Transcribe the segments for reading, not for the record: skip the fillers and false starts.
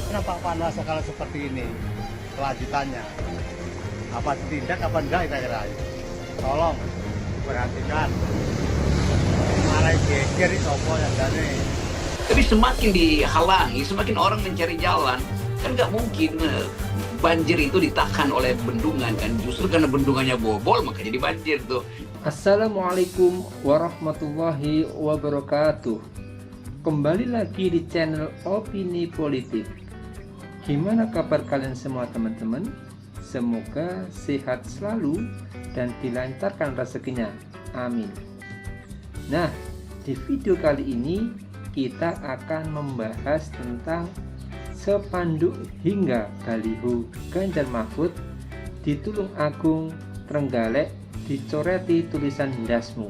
Kenapa Pak Anwar kalau seperti ini kelanjutannya? Apa ditindak apa enggak kira-kira? Tolong perhatikan. Malah geger itu apa yang dari. Tapi semakin dihalangi, semakin orang mencari jalan, kan nggak mungkin banjir itu ditahan oleh bendungan kan, justru karena bendungannya bobol maka jadi banjir tuh. Assalamualaikum warahmatullahi wabarakatuh. Kembali lagi di channel Opini Politik. Gimana kabar kalian semua teman-teman? Semoga sehat selalu dan dilancarkan rezekinya. Amin. Nah, di video kali ini kita akan membahas tentang spanduk hingga baliho Ganjar Mahfud di Tulung Agung Trenggalek dicoreti tulisan ndasmu.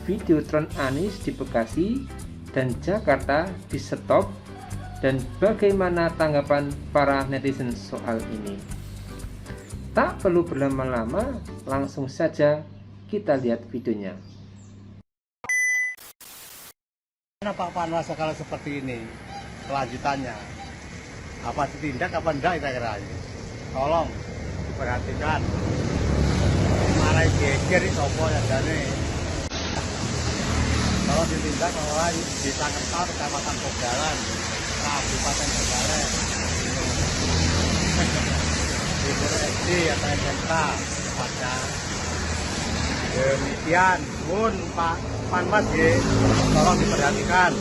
Videotron Anies di Bekasi dan Jakarta di stop, dan bagaimana tanggapan para netizen soal ini? Tak perlu berlama-lama, langsung saja kita lihat videonya. Kenapa Pak Anwar kalau seperti ini kelanjutannya? Apa ditindak apa enggak kira-kira? Tolong diperhatikan. Malah geger itu apa yang dari. Kalau ditindak malah ditangkap Kecamatan Pogalan, Kabupaten Trenggalek, Ibu SD atau SMK pada demikian pun Pak Panwas tolong diperhatikan.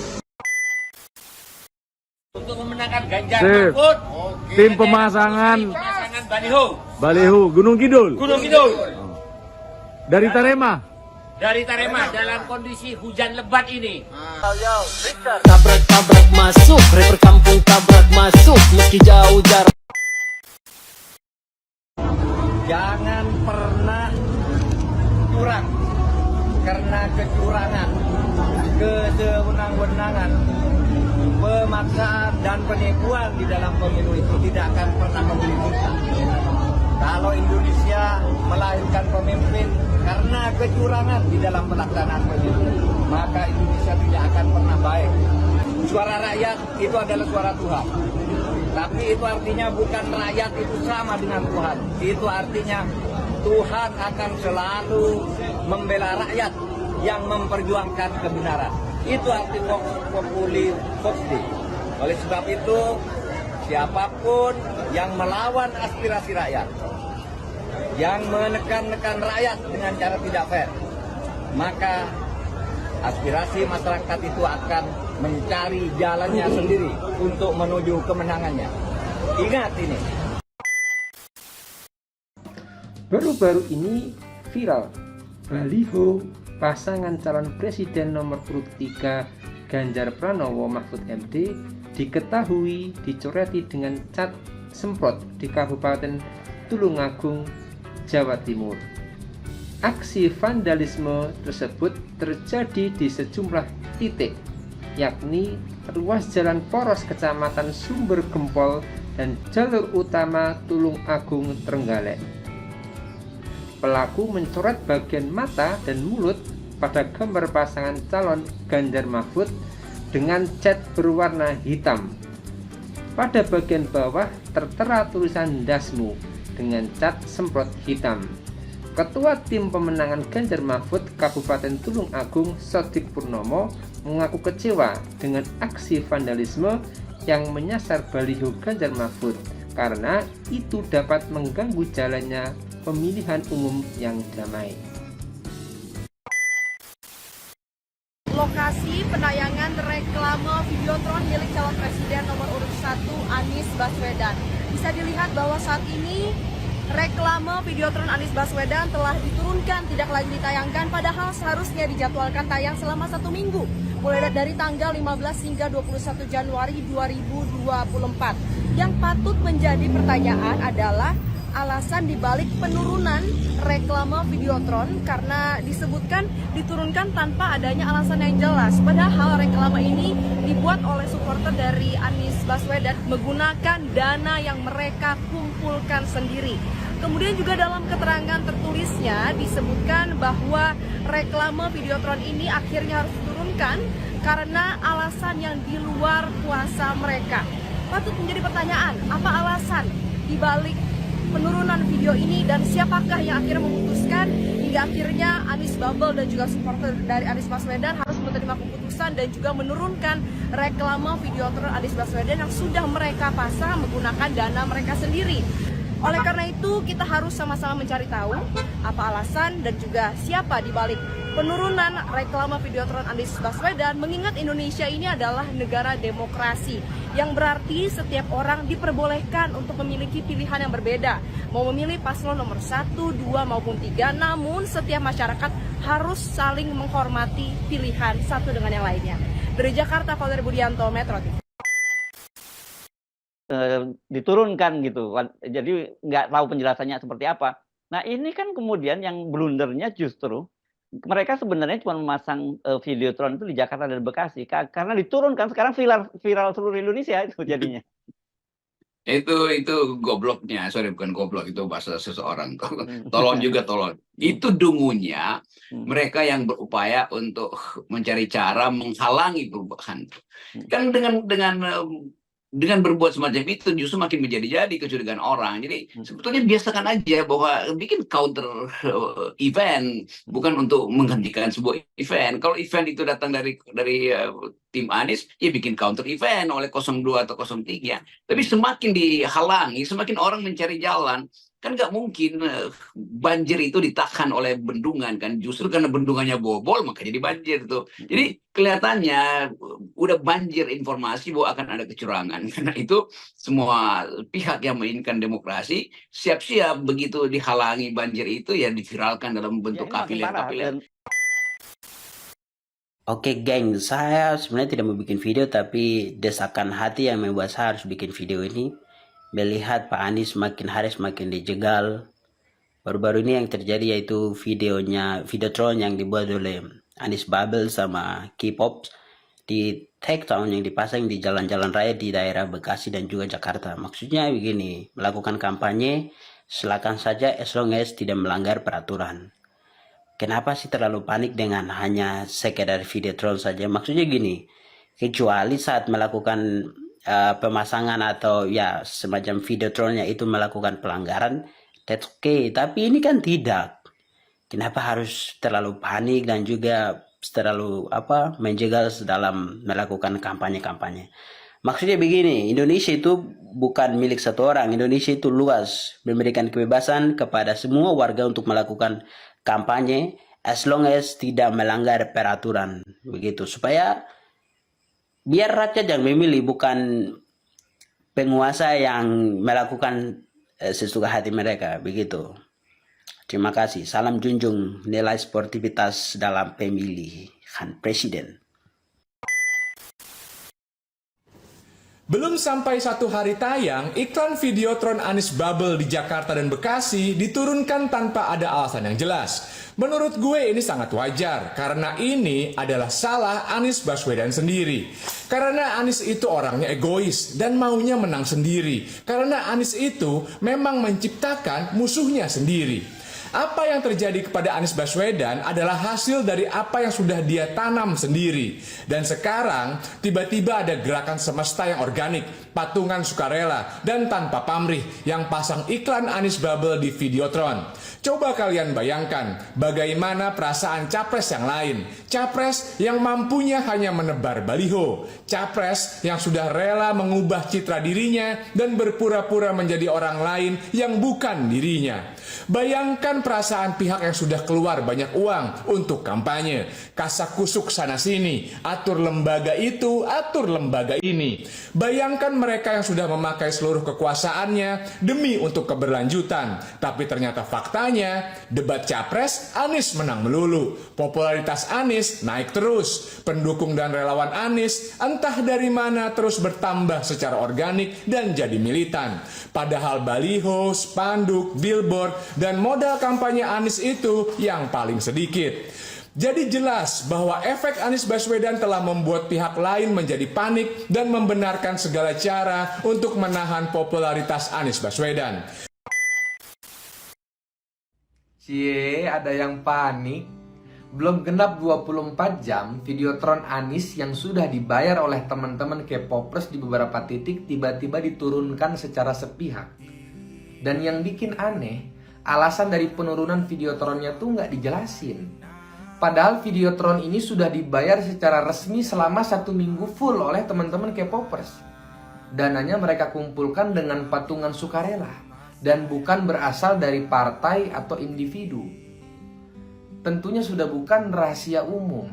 Untuk memenangkan Ganjar Sip. Mahfud, Tim pemasangan baliho Gunung Kidul dari Tarema. dari Tarema dalam kondisi hujan lebat ini. Tabrak-tabrak masuk, rapper kampung tabrak masuk, meski jauh jarak. Jangan pernah curang, karena kecurangan, kesewenang-wenangan, pemaksaan dan penipuan di dalam pemilu itu tidak akan pernah memberi kita. Kalau Indonesia melahirkan pemimpin karena kecurangan di dalam pelaksanaan pemilu, maka Indonesia tidak akan pernah baik. Suara rakyat itu adalah suara Tuhan. Tapi itu artinya bukan rakyat itu sama dengan Tuhan. Itu artinya Tuhan akan selalu membela rakyat yang memperjuangkan kebenaran. Itu arti Vox Populi Vox Dei. Oleh sebab itu, siapapun yang melawan aspirasi rakyat, yang menekan-nekan rakyat dengan cara tidak fair, maka aspirasi masyarakat itu akan mencari jalannya sendiri untuk menuju kemenangannya. Ingat ini. Baru-baru ini viral baliho pasangan calon presiden nomor urut 3 Ganjar Pranowo Mahfud MD diketahui dicoreti dengan cat semprot di Kabupaten Tulungagung, Jawa Timur. Aksi vandalisme tersebut terjadi di sejumlah titik, yakni ruas jalan poros Kecamatan Sumber Gempol dan jalur utama Tulung Agung Trenggalek. Pelaku mencoret bagian mata dan mulut pada gambar pasangan calon Ganjar Mahfud dengan cat berwarna hitam. Pada bagian bawah tertera tulisan ndasmu dengan cat semprot hitam. Ketua Tim Pemenangan Ganjar Mahfud Kabupaten Tulung Agung Sodik Purnomo mengaku kecewa dengan aksi vandalisme yang menyasar baliho Ganjar Mahfud karena itu dapat mengganggu jalannya pemilihan umum yang damai. Lokasi penayangan reklame videotron milik calon presiden nomor urut 1 Anies Baswedan. Bisa dilihat bahwa saat ini reklame videotron Anies Baswedan telah diturunkan, tidak lagi ditayangkan, padahal seharusnya dijadwalkan tayang selama 1 minggu, mulai dari tanggal 15 hingga 21 Januari 2024. Yang patut menjadi pertanyaan adalah alasan dibalik penurunan reklame videotron, karena disebutkan diturunkan tanpa adanya alasan yang jelas. Padahal reklame ini dibuat oleh supporter dari Anies Baswedan menggunakan dana yang mereka kumpulkan sendiri. Kemudian juga dalam keterangan tertulisnya disebutkan bahwa reklame videotron ini akhirnya harus diturunkan karena alasan yang di luar kuasa mereka. Patut menjadi pertanyaan, apa alasan dibalik penurunan video ini dan siapakah yang akhirnya memutuskan hingga akhirnya Anies Bubble dan juga supporter dari Anies Baswedan harus menerima keputusan dan juga menurunkan reklame Videotron Anies Baswedan yang sudah mereka pasang menggunakan dana mereka sendiri. Oleh karena itu kita harus sama-sama mencari tahu apa alasan dan juga siapa dibalik penurunan reklame Videotron Anies Baswedan, mengingat Indonesia ini adalah negara demokrasi yang berarti setiap orang diperbolehkan untuk memiliki pilihan yang berbeda, mau memilih paslon nomor 1, 2 maupun 3, namun setiap masyarakat harus saling menghormati pilihan satu dengan yang lainnya. Dari Jakarta, Valery Budianto, Metro TV. Diturunkan gitu, jadi nggak tahu penjelasannya seperti apa. Nah ini kan kemudian yang blundernya justru mereka sebenarnya cuma memasang Videotron itu di Jakarta dan Bekasi karena diturunkan sekarang viral seluruh Indonesia itu jadinya. Itu gobloknya, sorry bukan goblok, itu bahasa seseorang. Tolong juga tolong. Itu dungunya mereka yang berupaya untuk mencari cara menghalangi perubahan. Kan dengan berbuat semacam itu justru makin menjadi-jadi kecurigaan orang. Jadi sebetulnya biasakan aja bahwa bikin counter event bukan untuk menghentikan sebuah event. Kalau event itu datang dari tim Anies, ya bikin counter event oleh 02 atau 03. Tapi semakin dihalangi, semakin orang mencari jalan. Kan nggak mungkin banjir itu ditahan oleh bendungan kan, justru karena bendungannya bobol maka jadi banjir tuh. Jadi kelihatannya udah banjir informasi bahwa akan ada kecurangan. Karena itu semua pihak yang menginginkan demokrasi siap-siap begitu dihalangi banjir itu ya diviralkan dalam bentuk kapilin-kapilin. Oke geng, saya sebenarnya tidak mau bikin video, tapi desakan hati yang membuat saya harus bikin video ini. Melihat Pak Anies makin hari semakin dijegal. Baru-baru ini yang terjadi yaitu Videotron yang dibuat oleh Anies Bubble sama K-pop di takedown yang dipasang di jalan-jalan raya di daerah Bekasi dan juga Jakarta. Maksudnya begini, melakukan kampanye silakan saja as long as tidak melanggar peraturan. Kenapa sih terlalu panik dengan hanya sekedar Videotron saja? Maksudnya gini, kecuali saat melakukan pemasangan atau ya semacam Videotronnya itu melakukan pelanggaran, that's okay. Tapi ini kan tidak. Kenapa harus terlalu panik dan juga terlalu menjegal dalam melakukan kampanye-kampanye? Maksudnya begini, Indonesia itu bukan milik satu orang. Indonesia itu luas, memberikan kebebasan kepada semua warga untuk melakukan kampanye as long as tidak melanggar peraturan, begitu. Supaya biar rakyat yang memilih, bukan penguasa yang melakukan sesuka hati mereka, begitu. Terima kasih. Salam junjung nilai sportivitas dalam pemilihan presiden. Belum sampai 1 hari tayang, iklan Videotron Anies Bubble di Jakarta dan Bekasi diturunkan tanpa ada alasan yang jelas. Menurut gue ini sangat wajar, karena ini adalah salah Anies Baswedan sendiri. Karena Anies itu orangnya egois dan maunya menang sendiri. Karena Anies itu memang menciptakan musuhnya sendiri. Apa yang terjadi kepada Anies Baswedan adalah hasil dari apa yang sudah dia tanam sendiri. Dan sekarang tiba-tiba ada gerakan semesta yang organik, patungan sukarela, dan tanpa pamrih yang pasang iklan Anies Bubble di Videotron. Coba kalian bayangkan bagaimana perasaan capres yang lain. Capres yang mampunya hanya menebar baliho. Capres yang sudah rela mengubah citra dirinya dan berpura-pura menjadi orang lain yang bukan dirinya. Bayangkan perasaan pihak yang sudah keluar banyak uang untuk kampanye. Kasak-kusuk sana-sini, atur lembaga itu, atur lembaga ini. Bayangkan mereka yang sudah memakai seluruh kekuasaannya demi untuk keberlanjutan. Tapi ternyata faktanya, debat capres, Anies menang melulu. Popularitas Anies naik terus. Pendukung dan relawan Anies entah dari mana terus bertambah secara organik dan jadi militan. Padahal baliho, spanduk, billboard, dan modal kampanye Anies itu yang paling sedikit. Jadi jelas bahwa efek Anies Baswedan telah membuat pihak lain menjadi panik dan membenarkan segala cara untuk menahan popularitas Anies Baswedan. Cie, ada yang panik. Belum genap 24 jam, Videotron Anies yang sudah dibayar oleh teman-teman K-popers di beberapa titik tiba-tiba diturunkan secara sepihak. Dan yang bikin aneh, alasan dari penurunan Videotronnya tuh nggak dijelasin. Padahal Videotron ini sudah dibayar secara resmi selama 1 minggu full oleh teman-teman K-popers. Dananya mereka kumpulkan dengan patungan sukarela dan bukan berasal dari partai atau individu. Tentunya sudah bukan rahasia umum.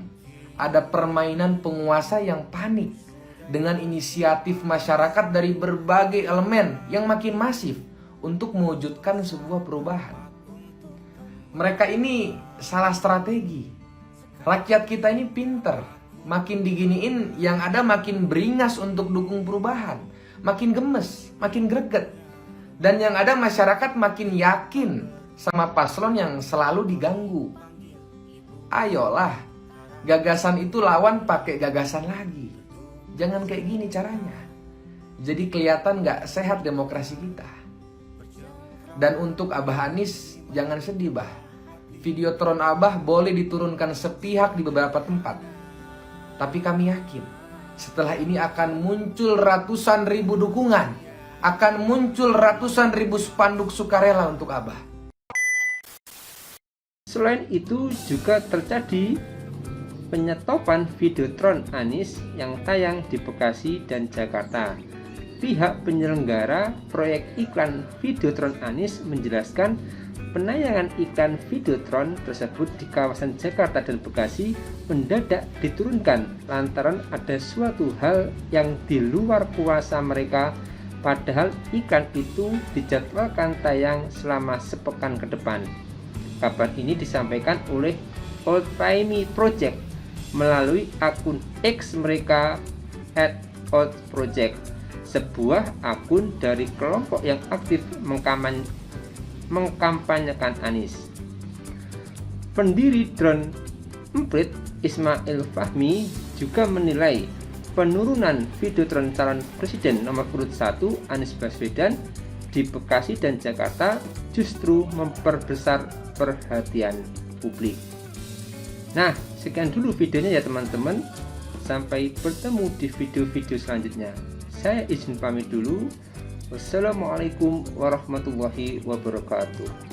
Ada permainan penguasa yang panik dengan inisiatif masyarakat dari berbagai elemen yang makin masif untuk mewujudkan sebuah perubahan. Mereka ini salah strategi. Rakyat kita ini pinter. Makin diginiin, yang ada makin beringas untuk dukung perubahan. Makin gemes, makin greget. Dan yang ada masyarakat makin yakin sama paslon yang selalu diganggu. Ayolah, gagasan itu lawan pakai gagasan lagi. Jangan kayak gini caranya. Jadi kelihatan gak sehat demokrasi kita. Dan untuk Abah Anies, jangan sedih bah. Videotron Abah boleh diturunkan sepihak di beberapa tempat. Tapi kami yakin, setelah ini akan muncul ratusan ribu dukungan. Akan muncul ratusan ribu spanduk sukarela untuk Abah. Selain itu juga terjadi penyetopan Videotron Anies yang tayang di Bekasi dan Jakarta. Pihak penyelenggara proyek iklan Videotron Anies menjelaskan penayangan iklan Videotron tersebut di kawasan Jakarta dan Bekasi mendadak diturunkan lantaran ada suatu hal yang di luar kuasa mereka, padahal iklan itu dijadwalkan tayang selama sepekan ke depan. Kabar ini disampaikan oleh Old Timey Project melalui akun X mereka @oldproject, sebuah akun dari kelompok yang aktif mengkampanyekan Anies. Pendiri Drone Emprit Ismail Fahmi juga menilai penurunan Videotron calon presiden nomor urut 1 Anies Baswedan di Bekasi dan Jakarta justru memperbesar perhatian publik. Nah, sekian dulu videonya ya teman-teman. Sampai bertemu di video-video selanjutnya. Saya izin pamit dulu. Wassalamualaikum warahmatullahi wabarakatuh.